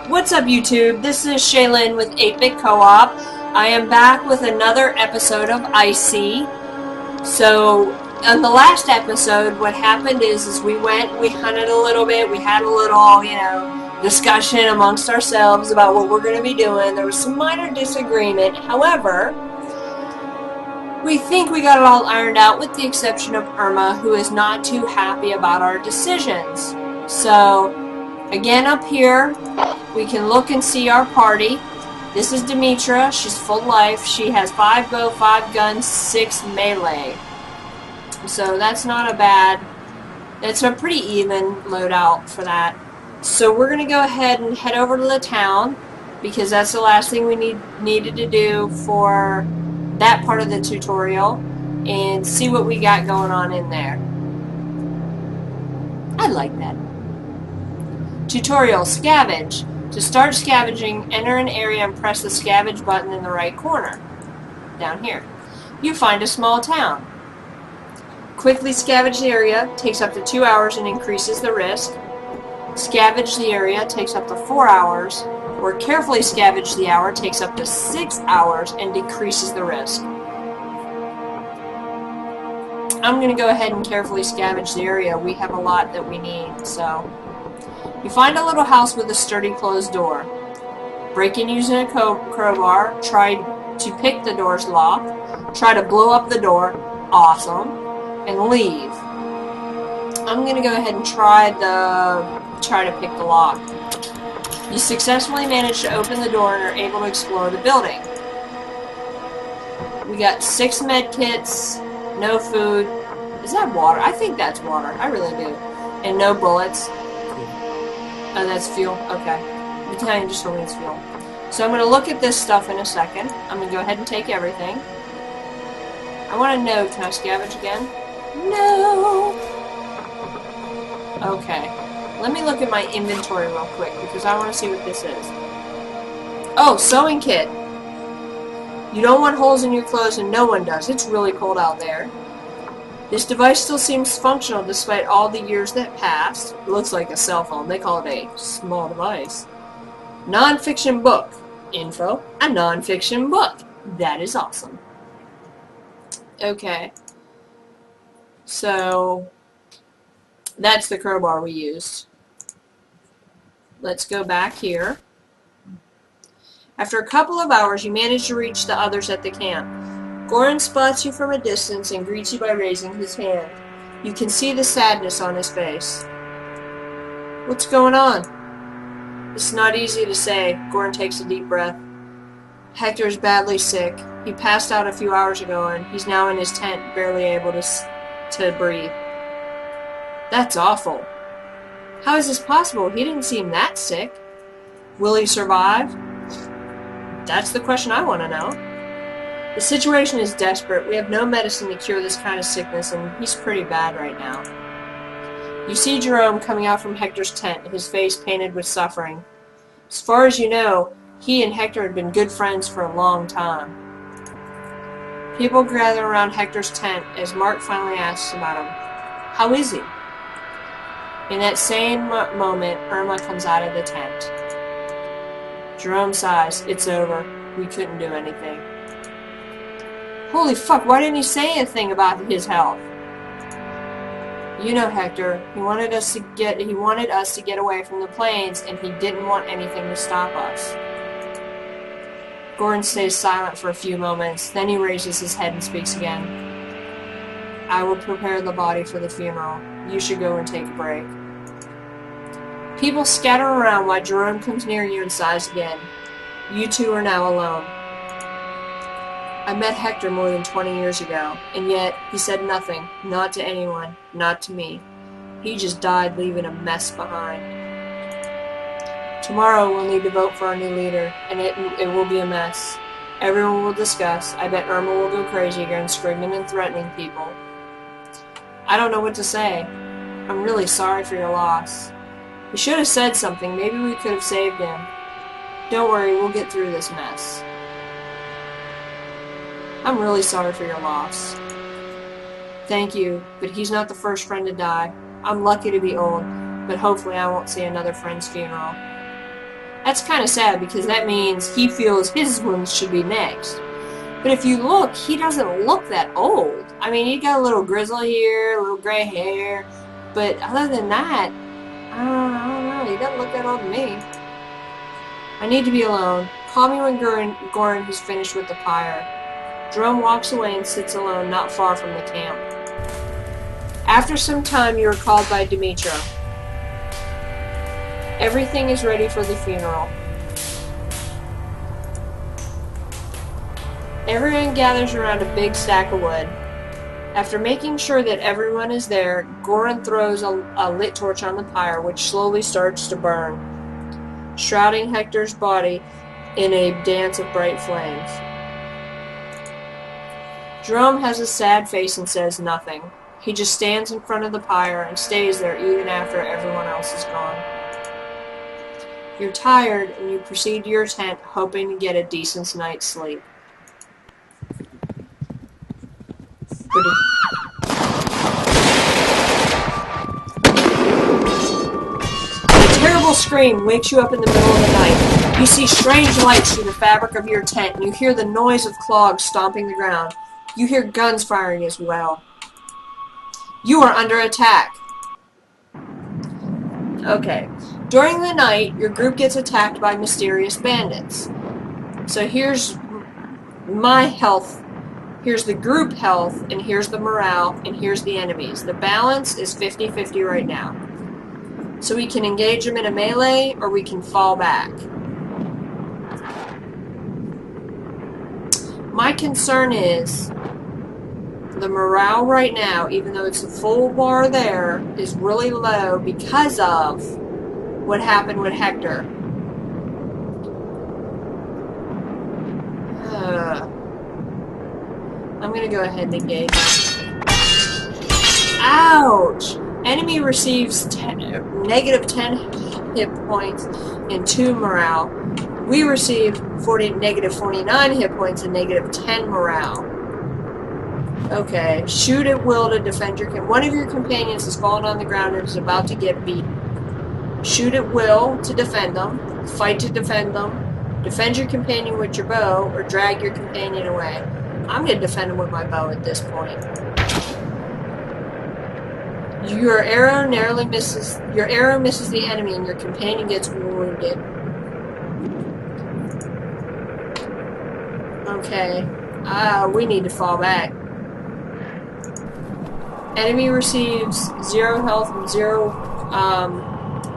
What's up, YouTube? This is Shaylin with 8-Bit Co-op. I am back with another episode of ICY. So, on the last episode, what happened is we hunted a little bit, we had a little, discussion amongst ourselves about what we're going to be doing. There was some minor disagreement. However, we think we got it all ironed out with the exception of Irma, who is not too happy about our decisions. So, again up here, we can look and see our party. This is Demetra. She's full life. She has 5 bow, 5 guns, 6 melee. So that's not a bad... That's a pretty even loadout for that. So we're going to go ahead and head over to the town, because that's the last thing we needed to do for that part of the tutorial, and see what we got going on in there. I like that. Tutorial, scavenge. To start scavenging, enter an area and press the scavenge button in the right corner. Down here. You find a small town. Quickly scavenge the area, takes up to 2 hours and increases the risk. Scavenge the area, takes up to 4 hours. Or carefully scavenge the hour, takes up to 6 hours and decreases the risk. I'm going to go ahead and carefully scavenge the area. We have a lot that we need, so... You find a little house with a sturdy closed door. Break in using a crowbar. Try to pick the door's lock. Try to blow up the door. Awesome. And leave. I'm going to go ahead and try to pick the lock. You successfully managed to open the door and are able to explore the building. We got 6 med kits, no food. Is that water? I think that's water. I really do. And no bullets. Oh, that's fuel? Okay. The battalion just told me it's fuel. So I'm going to look at this stuff in a second. I'm going to go ahead and take everything. I want to know, can I scavenge again? No! Okay. Let me look at my inventory real quick, because I want to see what this is. Oh, sewing kit. You don't want holes in your clothes, and no one does. It's really cold out there. This device still seems functional despite all the years that passed. It looks like a cell phone. They call it a small device. Non-fiction book. Info. A non-fiction book. That is awesome. Okay. So, that's the crowbar we used. Let's go back here. After a couple of hours, you manage to reach the others at the camp. Goran spots you from a distance and greets you by raising his hand. You can see the sadness on his face. What's going on? It's not easy to say. Goran takes a deep breath. Hector is badly sick. He passed out a few hours ago and he's now in his tent, barely able to breathe. That's awful. How is this possible? He didn't seem that sick. Will he survive? That's the question I want to know. The situation is desperate. We have no medicine to cure this kind of sickness, and he's pretty bad right now. You see Jerome coming out from Hector's tent, his face painted with suffering. As far as you know, he and Hector had been good friends for a long time. People gather around Hector's tent as Mark finally asks about him. How is he? In that same moment, Irma comes out of the tent. Jerome sighs. It's over. We couldn't do anything. Holy fuck, why didn't he say anything about his health? You know Hector, he wanted us to get away from the plains, and he didn't want anything to stop us. Goran stays silent for a few moments, then he raises his head and speaks again. I will prepare the body for the funeral. You should go and take a break. People scatter around while Jerome comes near you and sighs again. You two are now alone. I met Hector more than 20 years ago, and yet he said nothing, not to anyone, not to me. He just died, leaving a mess behind. Tomorrow we'll need to vote for our new leader, and it will be a mess. Everyone will discuss. I bet Irma will go crazy again, screaming and threatening people. I don't know what to say. I'm really sorry for your loss. He should have said something. Maybe we could have saved him. Don't worry, we'll get through this mess. I'm really sorry for your loss. Thank you, but he's not the first friend to die. I'm lucky to be old, but hopefully I won't see another friend's funeral. That's kind of sad because that means he feels his wounds should be next. But if you look, he doesn't look that old. I mean, he got a little grizzle here, a little gray hair, but other than that, I don't know. He doesn't look that old to me. I need to be alone. Call me when Goran has finished with the pyre. Jerome walks away and sits alone, not far from the camp. After some time, you are called by Dimitro. Everything is ready for the funeral. Everyone gathers around a big stack of wood. After making sure that everyone is there, Goran throws a lit torch on the pyre, which slowly starts to burn, shrouding Hector's body in a dance of bright flames. Jerome has a sad face and says nothing. He just stands in front of the pyre and stays there even after everyone else is gone. You're tired and you proceed to your tent, hoping to get a decent night's sleep. A terrible scream wakes you up in the middle of the night. You see strange lights through the fabric of your tent, and you hear the noise of clogs stomping the ground. You hear guns firing as well. You are under attack. Okay. During the night, your group gets attacked by mysterious bandits. So here's my health. Here's the group health, and here's the morale, and here's the enemies. The balance is 50-50 right now. So we can engage them in a melee, or we can fall back. My concern is the morale right now, even though it's a full bar there, is really low because of what happened with Hector. I'm gonna go ahead and engage. Ouch! Enemy receives negative 10 hit points and 2 morale. We receive negative 49 hit points and negative 10 morale. Okay, shoot at will to defend your one of your companions has fallen on the ground and is about to get beaten. Shoot at will to defend them, fight to defend them, defend your companion with your bow, or drag your companion away. I'm going to defend him with my bow at this point. Your arrow misses the enemy and your companion gets wounded. Okay. We need to fall back. Enemy receives 0 health and 0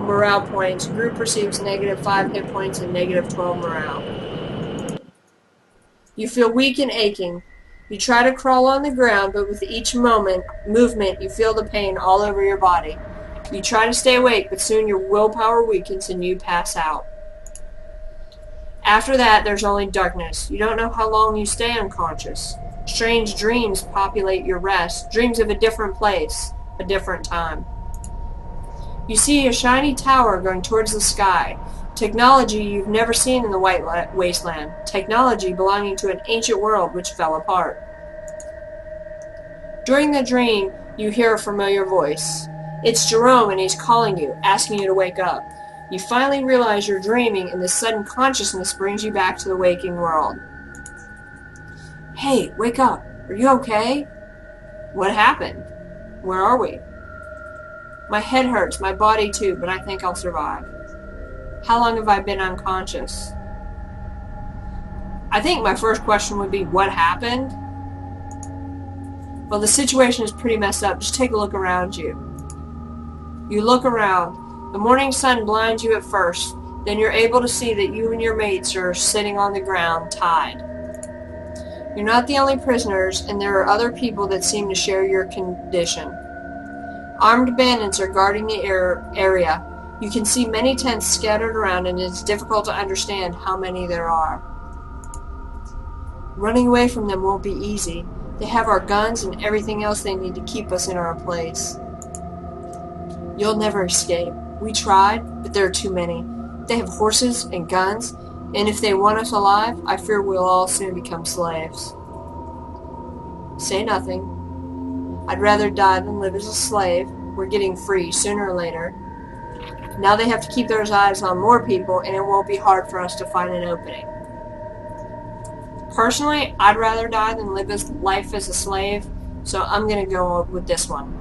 morale points. Group receives negative 5 hit points and negative 12 morale. You feel weak and aching. You try to crawl on the ground, but with each movement, you feel the pain all over your body. You try to stay awake, but soon your willpower weakens and you pass out. After that, there's only darkness. You don't know how long you stay unconscious. Strange dreams populate your rest, dreams of a different place, a different time. You see a shiny tower going towards the sky. Technology you've never seen in the White Wasteland. Technology belonging to an ancient world which fell apart. During the dream, you hear a familiar voice. It's Jerome and he's calling you, asking you to wake up. You finally realize you're dreaming and this sudden consciousness brings you back to the waking world. Hey, wake up. Are you okay? What happened? Where are we? My head hurts, my body too, but I think I'll survive. How long have I been unconscious? I think my first question would be, what happened? Well, the situation is pretty messed up. Just take a look around you. You look around. The morning sun blinds you at first. Then you're able to see that you and your mates are sitting on the ground, tied. You're not the only prisoners, and there are other people that seem to share your condition. Armed bandits are guarding the area. You can see many tents scattered around, and it's difficult to understand how many there are. Running away from them won't be easy. They have our guns and everything else they need to keep us in our place. You'll never escape. We tried, but there are too many. They have horses and guns, and if they want us alive, I fear we'll all soon become slaves. Say nothing. I'd rather die than live as a slave. We're getting free sooner or later. Now they have to keep their eyes on more people, and it won't be hard for us to find an opening. Personally, I'd rather die than live life as a slave, so I'm going to go with this one.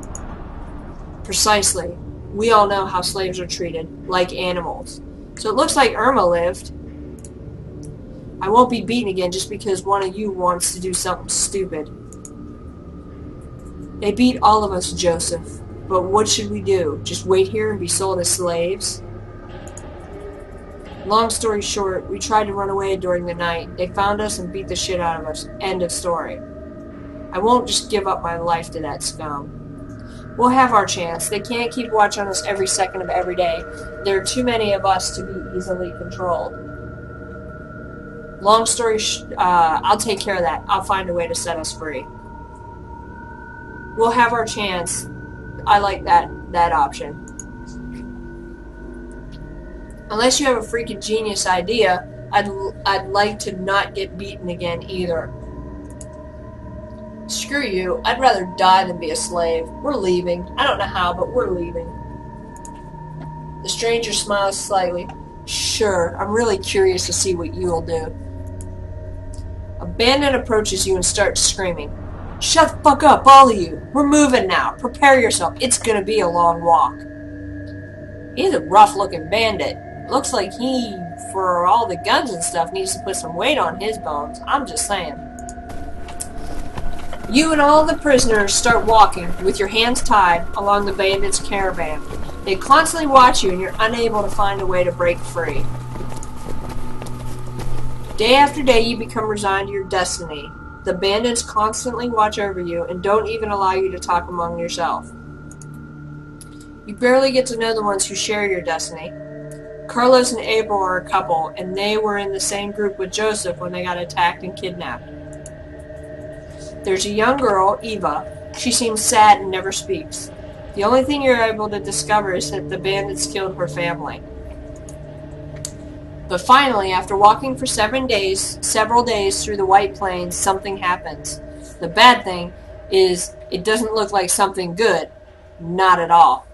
Precisely. We all know how slaves are treated, like animals. So it looks like Irma lived. I won't be beaten again just because one of you wants to do something stupid. They beat all of us, Joseph. But what should we do? Just wait here and be sold as slaves? Long story short, we tried to run away during the night. They found us and beat the shit out of us. End of story. I won't just give up my life to that scum. We'll have our chance. They can't keep watch on us every second of every day. There are too many of us to be easily controlled. Long story I'll take care of that. I'll find a way to set us free. We'll have our chance. I like that option. Unless you have a freaking genius idea, I'd like to not get beaten again either. Screw you. I'd rather die than be a slave. We're leaving. I don't know how, but we're leaving. The stranger smiles slightly. Sure, I'm really curious to see what you'll do. A bandit approaches you and starts screaming. Shut the fuck up, all of you. We're moving now. Prepare yourself. It's gonna be a long walk. He's a rough-looking bandit. Looks like he, for all the guns and stuff, needs to put some weight on his bones. I'm just saying. You and all the prisoners start walking, with your hands tied, along the bandits' caravan. They constantly watch you and you're unable to find a way to break free. Day after day you become resigned to your destiny. The bandits constantly watch over you and don't even allow you to talk among yourself. You barely get to know the ones who share your destiny. Carlos and April are a couple, and they were in the same group with Joseph when they got attacked and kidnapped. There's a young girl, Eva. She seems sad and never speaks. The only thing you're able to discover is that the bandits killed her family. But finally, after walking for several days through the White Plains, something happens. The bad thing is, it doesn't look like something good. Not at all.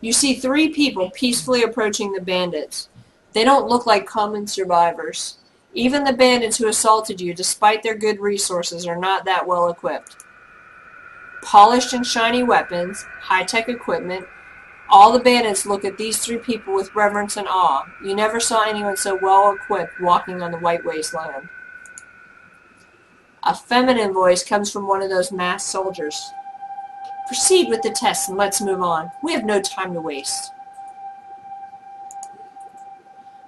You see 3 people peacefully approaching the bandits. They don't look like common survivors. Even the bandits who assaulted you, despite their good resources, are not that well equipped. Polished and shiny weapons, high-tech equipment, all the bandits look at these 3 people with reverence and awe. You never saw anyone so well equipped walking on the white wasteland. A feminine voice comes from one of those masked soldiers. Proceed with the test and let's move on. We have no time to waste.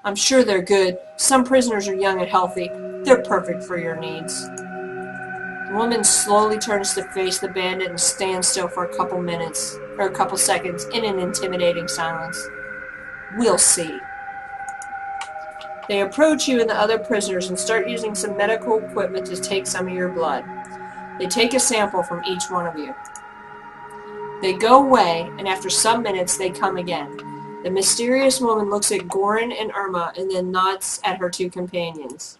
I'm sure they're good. Some prisoners are young and healthy. They're perfect for your needs. The woman slowly turns to face the bandit and stands still for a couple seconds in an intimidating silence. We'll see. They approach you and the other prisoners and start using some medical equipment to take some of your blood. They take a sample from each one of you. They go away, and after some minutes they come again. The mysterious woman looks at Goran and Irma and then nods at her 2 companions.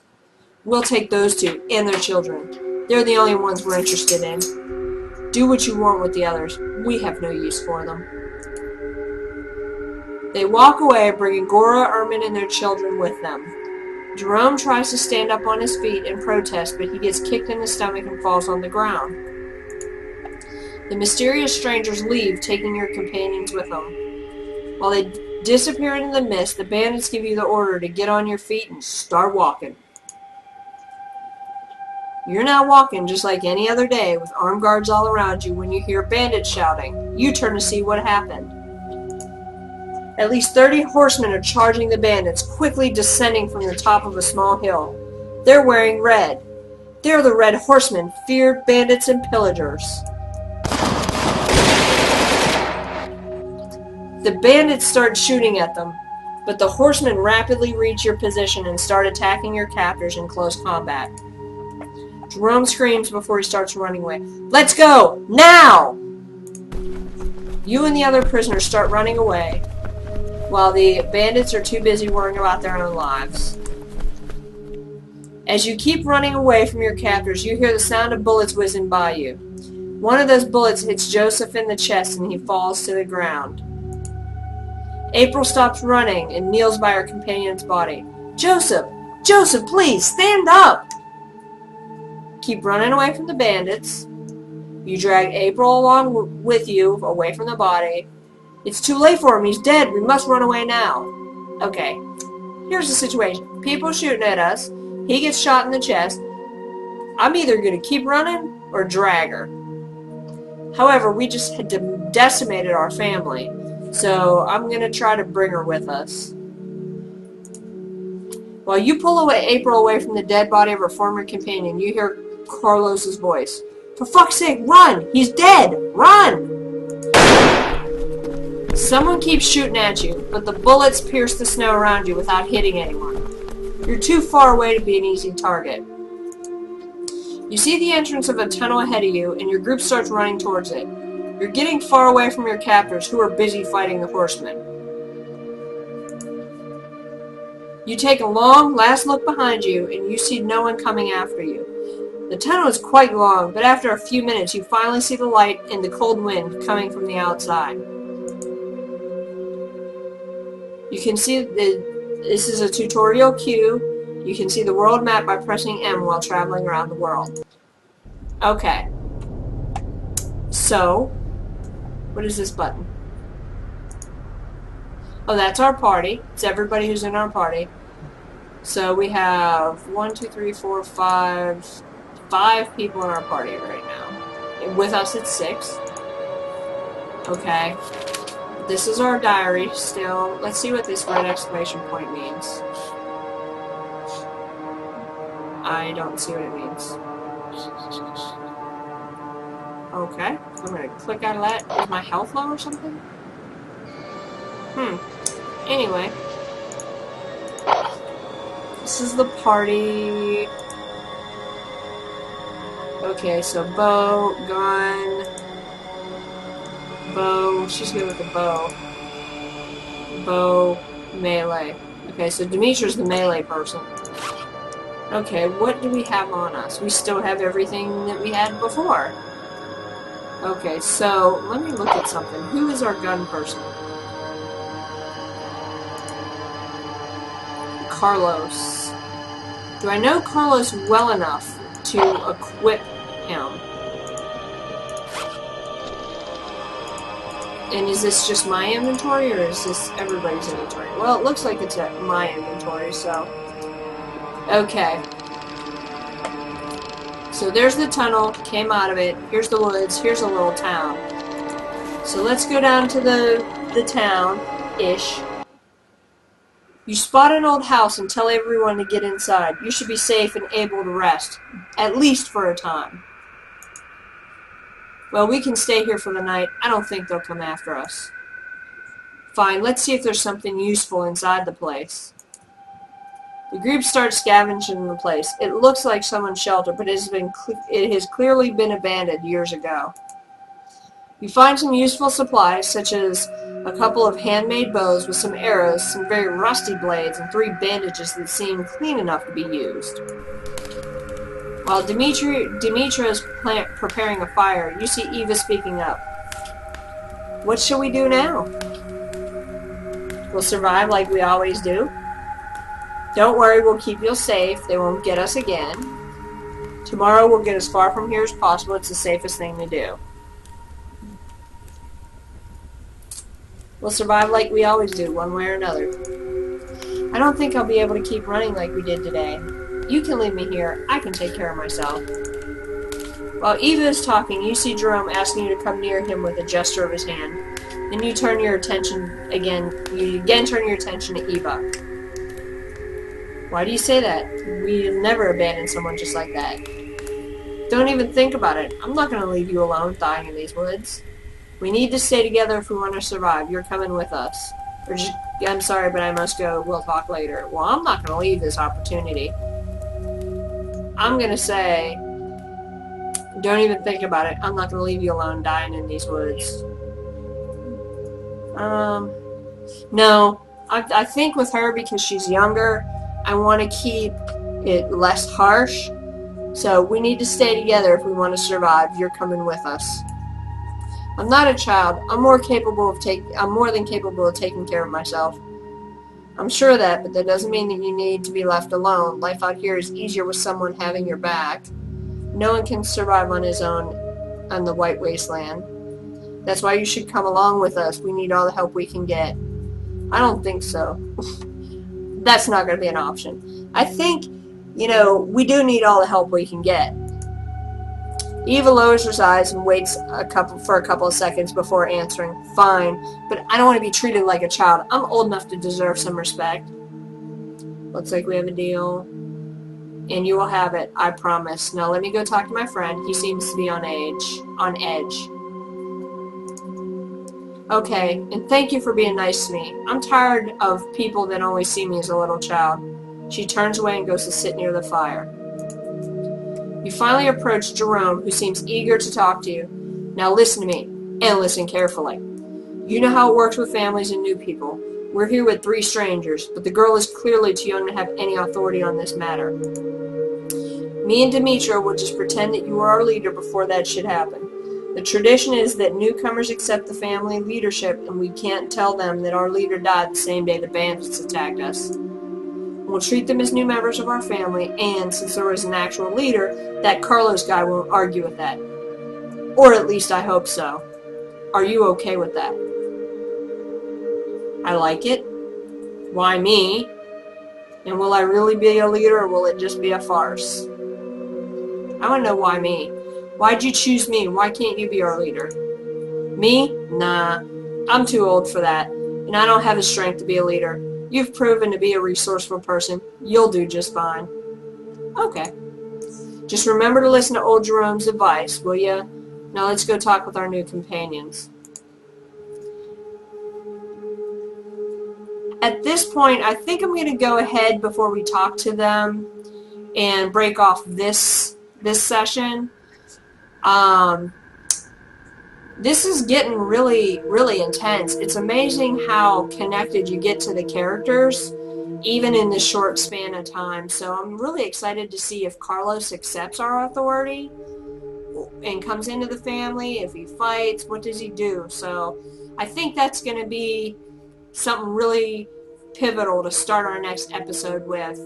We'll take those 2 and their children. They're the only ones we're interested in. Do what you want with the others. We have no use for them. They walk away, bringing Gora, Irma, and their children with them. Jerome tries to stand up on his feet and protest, but he gets kicked in the stomach and falls on the ground. The mysterious strangers leave, taking your companions with them. While they disappear into the mist, the bandits give you the order to get on your feet and start walking. You're now walking just like any other day, with armed guards all around you when you hear bandits shouting. You turn to see what happened. At least 30 horsemen are charging the bandits, quickly descending from the top of a small hill. They're wearing red. They're the Red Horsemen, feared bandits and pillagers. The bandits start shooting at them, but the horsemen rapidly reach your position and start attacking your captors in close combat. Jerome screams before he starts running away. Let's go! Now! You and the other prisoners start running away, while the bandits are too busy worrying about their own lives. As you keep running away from your captors, you hear the sound of bullets whizzing by you. One of those bullets hits Joseph in the chest and he falls to the ground. April stops running and kneels by her companion's body. Joseph! Joseph, please, stand up! Keep running away from the bandits. You drag April along with you, away from the body. It's too late for him, he's dead, we must run away now. Okay, here's the situation. People shooting at us, he gets shot in the chest. I'm either going to keep running or drag her. However, we just had decimated our family, so I'm going to try to bring her with us. While you pull April away from the dead body of her former companion, you hear Carlos's voice. For fuck's sake, run! He's dead! Run! Someone keeps shooting at you, but the bullets pierce the snow around you without hitting anyone. You're too far away to be an easy target. You see the entrance of a tunnel ahead of you, and your group starts running towards it. You're getting far away from your captors, who are busy fighting the horsemen. You take a long, last look behind you, and you see no one coming after you. The tunnel is quite long, but after a few minutes you finally see the light and the cold wind coming from the outside. You can see this is a tutorial cue. You can see the world map by pressing M while traveling around the world. Okay. So, what is this button? Oh, that's our party. It's everybody who's in our party. So we have 5 people in our party right now. And with us it's 6. Okay. This is our diary still. Let's see what this red exclamation point means. I don't see what it means. Okay. I'm gonna click out of that. Is my health low or something? Anyway. This is the party. Okay, so bow, gun, bow. She's good with the bow. Bow, melee. Okay, so Demetra's the melee person. Okay, what do we have on us? We still have everything that we had before. Okay, so let me look at something. Who is our gun person? Carlos. Do I know Carlos well enough to equip him? And is this just my inventory, or is this everybody's inventory? Well, it looks like it's my inventory, so... Okay. So there's the tunnel, came out of it, here's the woods, here's a little town. So let's go down to the town-ish. You spot an old house and tell everyone to get inside. You should be safe and able to rest, at least for a time. Well, we can stay here for the night. I don't think they'll come after us. Fine, let's see if there's something useful inside the place. The group starts scavenging the place. It looks like someone's shelter, but it has clearly been abandoned years ago. You find some useful supplies, such as a couple of handmade bows with some arrows, some very rusty blades, and 3 bandages that seem clean enough to be used. While Demetra is preparing a fire, you see Eva speaking up. What shall we do now? We'll survive like we always do. Don't worry, we'll keep you safe. They won't get us again. Tomorrow we'll get as far from here as possible. It's the safest thing to do. We'll survive like we always do, one way or another. I don't think I'll be able to keep running like we did today. You can leave me here. I can take care of myself. While Eva is talking, you see Jerome asking you to come near him with a gesture of his hand. Then you turn your attention you again turn your attention to Eva. Why do you say that? We've never abandoned someone just like that. Don't even think about it. I'm not going to leave you alone, dying in these woods. We need to stay together if we want to survive. You're coming with us. I'm sorry, but I must go. We'll talk later. Well, I'm not going to leave this opportunity. I'm going to say, don't even think about it. I'm not going to leave you alone dying in these woods. No. I think with her, because she's younger, I want to keep it less harsh. So we need to stay together if we want to survive. You're coming with us. I'm not a child. I'm more than capable of taking care of myself. I'm sure of that, but that doesn't mean that you need to be left alone. Life out here is easier with someone having your back. No one can survive on his own on the White Wasteland. That's why you should come along with us. We need all the help we can get. I don't think so. That's not going to be an option. I think, we do need all the help we can get. Eva lowers her eyes and waits for a couple of seconds before answering. Fine, but I don't want to be treated like a child. I'm old enough to deserve some respect. Looks like we have a deal. And you will have it, I promise. Now let me go talk to my friend. He seems to be on edge. Okay, and thank you for being nice to me. I'm tired of people that only see me as a little child. She turns away and goes to sit near the fire. You finally approach Jerome, who seems eager to talk to you. Now listen to me, and listen carefully. You know how it works with families and new people. We're here with 3 strangers, but the girl is clearly too young to have any authority on this matter. Me and Demetra will just pretend that you are our leader before that should happen. The tradition is that newcomers accept the family leadership, and we can't tell them that our leader died the same day the bandits attacked us. We'll treat them as new members of our family, and since there was an actual leader, that Carlos guy won't argue with that. Or at least I hope so. Are you okay with that? I like it. Why me? And will I really be a leader, or will it just be a farce? I want to know why me. Why'd you choose me? Why can't you be our leader? Me? Nah. I'm too old for that, and I don't have the strength to be a leader. You've proven to be a resourceful person. You'll do just fine. Okay. Just remember to listen to old Jerome's advice, will ya? Now let's go talk with our new companions. At this point, I think I'm going to go ahead before we talk to them and break off this session. This is getting really, really intense. It's amazing how connected you get to the characters, even in this short span of time. So I'm really excited to see if Carlos accepts our authority and comes into the family. If he fights, what does he do? So I think that's going to be something really pivotal to start our next episode with.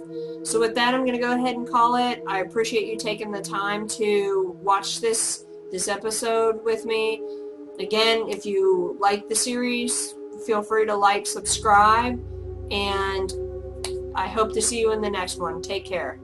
So with that, I'm going to go ahead and call it. I appreciate you taking the time to watch this episode with me. Again, if you like the series, feel free to like, subscribe, and I hope to see you in the next one. Take care.